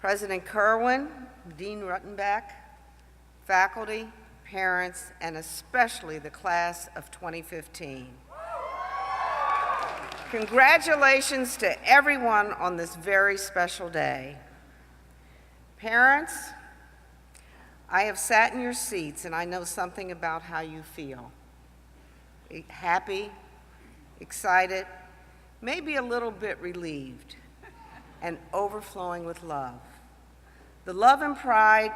President Kerwin, Dean Ruttenbeck, faculty, parents, and especially the class of 2015. Congratulations to everyone on this very special day. Parents, I have sat in your seats and I know something about how you feel. Happy, excited, maybe a little bit relieved, and overflowing with love. The love and pride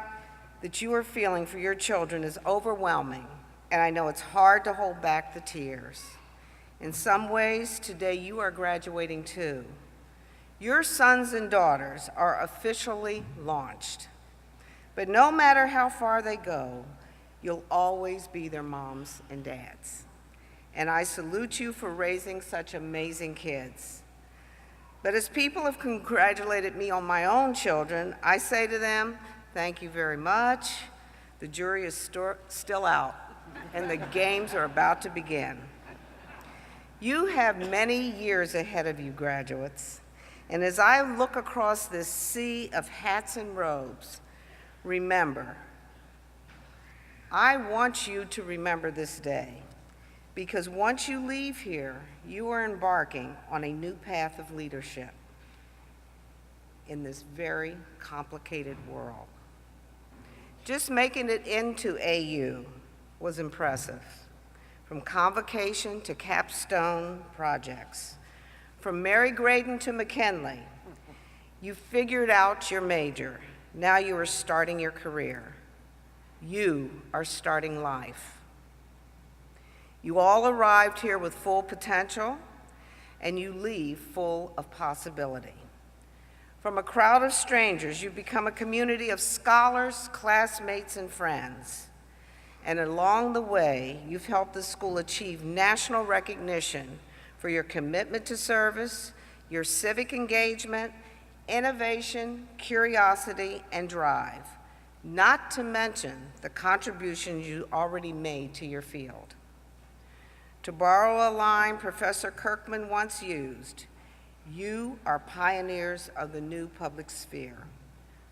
that you are feeling for your children is overwhelming, and I know it's hard to hold back the tears. In some ways, today you are graduating too. Your sons and daughters are officially launched. But no matter how far they go, you'll always be their moms and dads. And I salute you for raising such amazing kids. But as people have congratulated me on my own children, I say to them, thank you very much. The jury is still out, and the games are about to begin. You have many years ahead of you, graduates. And as I look across this sea of hats and robes, remember, I want you to remember this day, because once you leave here, you are embarking on a new path of leadership in this very complicated world. Just making it into AU was impressive. From convocation to capstone projects, from Mary Graydon to McKinley, you figured out your major. Now you are starting your career. You are starting life. You all arrived here with full potential, and you leave full of possibility. From a crowd of strangers, you become a community of scholars, classmates, and friends. And along the way, you've helped the school achieve national recognition for your commitment to service, your civic engagement, innovation, curiosity, and drive, not to mention the contributions you already made to your field. To borrow a line Professor Kirkman once used, you are pioneers of the new public sphere,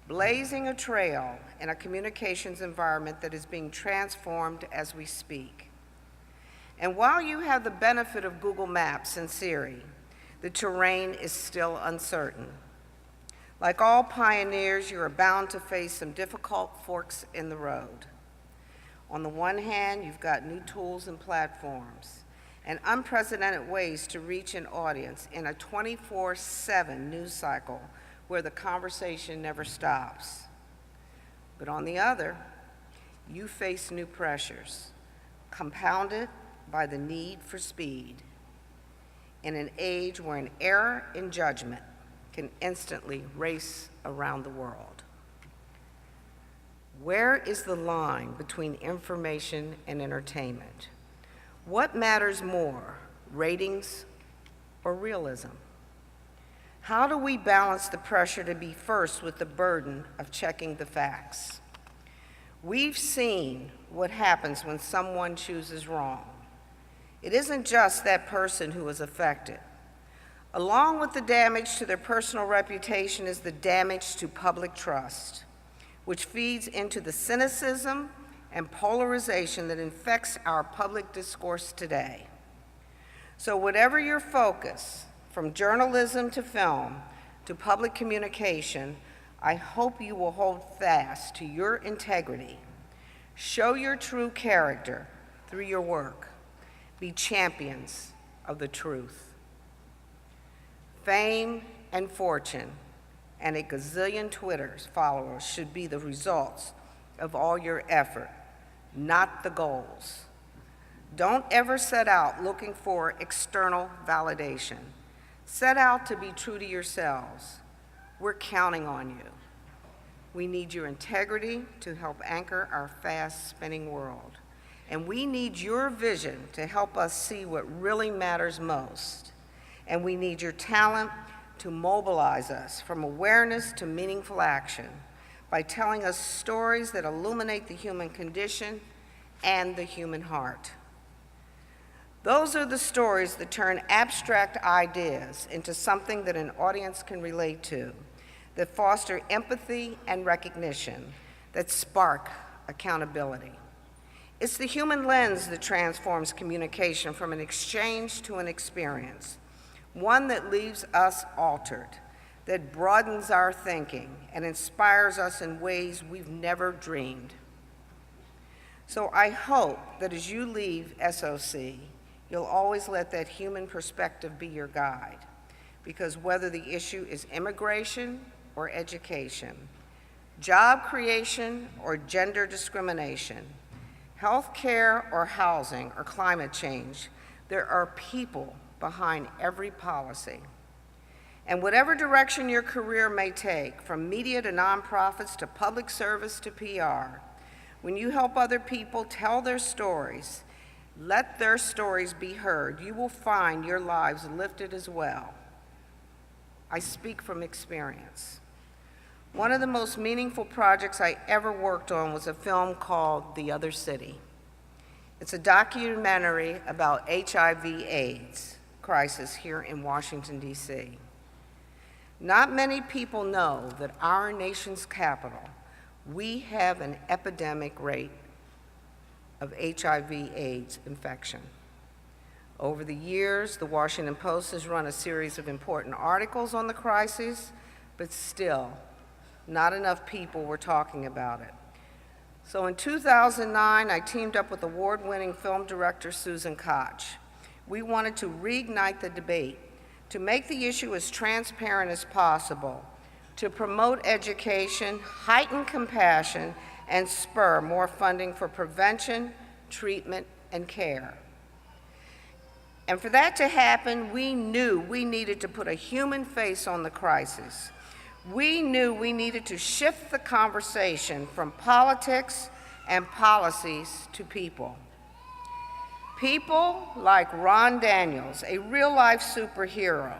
blazing a trail in a communications environment that is being transformed as we speak. And while you have the benefit of Google Maps and Siri, the terrain is still uncertain. Like all pioneers, you are bound to face some difficult forks in the road. On the one hand, you've got new tools and platforms and unprecedented ways to reach an audience in a 24/7 news cycle where the conversation never stops. But on the other, you face new pressures, compounded by the need for speed, in an age where an error in judgment can instantly race around the world. Where is the line between information and entertainment? What matters more, ratings or realism? How do we balance the pressure to be first with the burden of checking the facts? We've seen what happens when someone chooses wrong. It isn't just that person who is affected. Along with the damage to their personal reputation is the damage to public trust, which feeds into the cynicism and polarization that infects our public discourse today. So whatever your focus, from journalism to film to public communication, I hope you will hold fast to your integrity. Show your true character through your work. Be champions of the truth. Fame and fortune and a gazillion Twitter followers should be the results of all your effort, not the goals. Don't ever set out looking for external validation. Set out to be true to yourselves. We're counting on you. We need your integrity to help anchor our fast-spinning world. And we need your vision to help us see what really matters most. And we need your talent to mobilize us from awareness to meaningful action by telling us stories that illuminate the human condition and the human heart. Those are the stories that turn abstract ideas into something that an audience can relate to, that foster empathy and recognition, that spark accountability. It's the human lens that transforms communication from an exchange to an experience, one that leaves us altered, that broadens our thinking and inspires us in ways we've never dreamed. So I hope that as you leave SOC, you'll always let that human perspective be your guide, because whether the issue is immigration or education, job creation or gender discrimination, health care or housing or climate change, there are people behind every policy. And whatever direction your career may take, from media to nonprofits to public service to PR, when you help other people tell their stories, let their stories be heard, you will find your lives lifted as well. I speak from experience. One of the most meaningful projects I ever worked on was a film called The Other City. It's a documentary about HIV/AIDS crisis here in Washington, D.C. Not many people know that our nation's capital, we have an epidemic rate of HIV/AIDS infection. Over the years, the Washington Post has run a series of important articles on the crisis, but still, not enough people were talking about it. So in 2009, I teamed up with award-winning film director Susan Koch. We wanted to reignite the debate, to make the issue as transparent as possible, to promote education, heighten compassion, and spur more funding for prevention, treatment, and care. And for that to happen, we knew we needed to put a human face on the crisis. We knew we needed to shift the conversation from politics and policies to people. People like Ron Daniels, a real-life superhero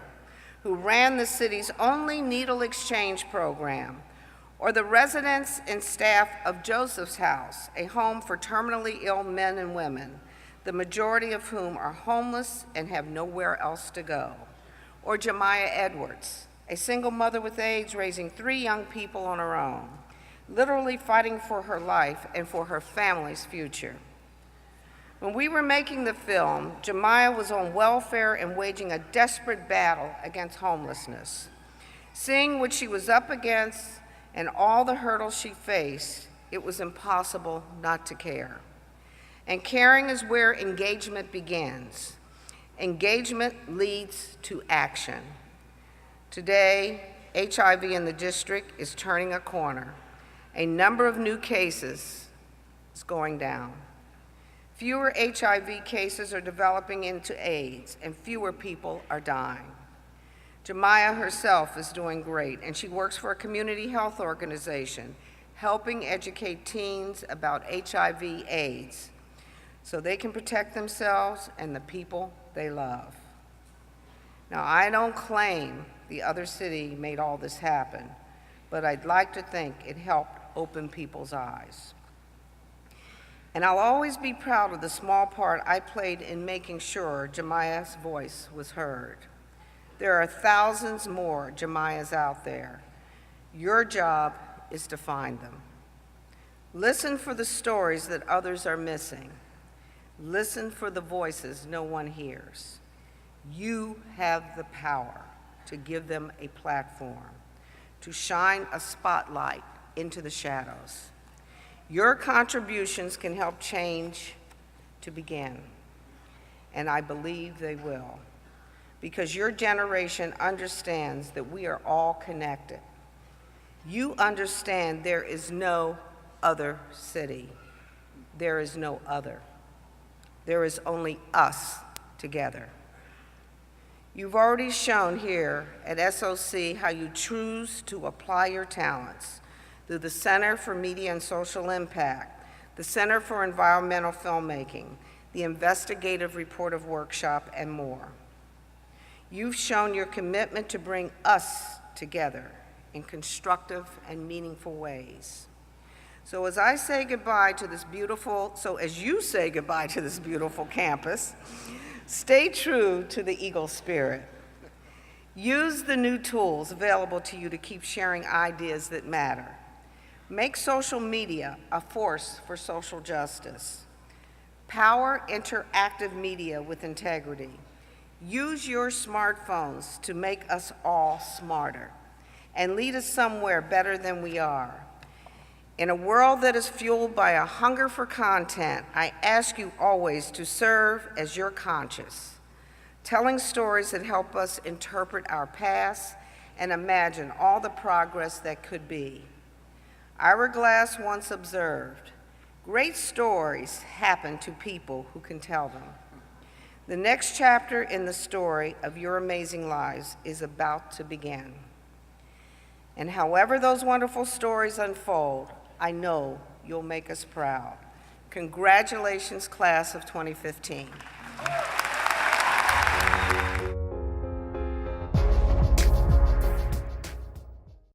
who ran the city's only needle exchange program, or the residents and staff of Joseph's House, a home for terminally ill men and women, the majority of whom are homeless and have nowhere else to go, or Jemiah Edwards, a single mother with AIDS raising 3 young people on her own, literally fighting for her life and for her family's future. When we were making the film, Jemiah was on welfare and waging a desperate battle against homelessness. Seeing what she was up against and all the hurdles she faced, it was impossible not to care. And caring is where engagement begins. Engagement leads to action. Today, HIV in the district is turning a corner. A number of new cases is going down. Fewer HIV cases are developing into AIDS, and fewer people are dying. Jemiah herself is doing great, and she works for a community health organization, helping educate teens about HIV/AIDS so they can protect themselves and the people they love. Now, I don't claim the other city made all this happen, but I'd like to think it helped open people's eyes. And I'll always be proud of the small part I played in making sure Jemiah's voice was heard. There are thousands more Jemiahs out there. Your job is to find them. Listen for the stories that others are missing. Listen for the voices no one hears. You have the power to give them a platform, to shine a spotlight into the shadows. Your contributions can help change to begin, and I believe they will, because your generation understands that we are all connected. You understand there is no other city. There is no other. There is only us together. You've already shown here at SOC how you choose to apply your talents through the Center for Media and Social Impact, the Center for Environmental Filmmaking, the Investigative Reportive Workshop, and more. You've shown your commitment to bring us together in constructive and meaningful ways. So as you say goodbye to this beautiful campus, stay true to the Eagle spirit. Use the new tools available to you to keep sharing ideas that matter. Make social media a force for social justice. Power interactive media with integrity. Use your smartphones to make us all smarter and lead us somewhere better than we are. In a world that is fueled by a hunger for content, I ask you always to serve as your conscience, telling stories that help us interpret our past and imagine all the progress that could be. Ira Glass once observed, "Great stories happen to people who can tell them." The next chapter in the story of your amazing lives is about to begin. And however those wonderful stories unfold, I know you'll make us proud. Congratulations, class of 2015.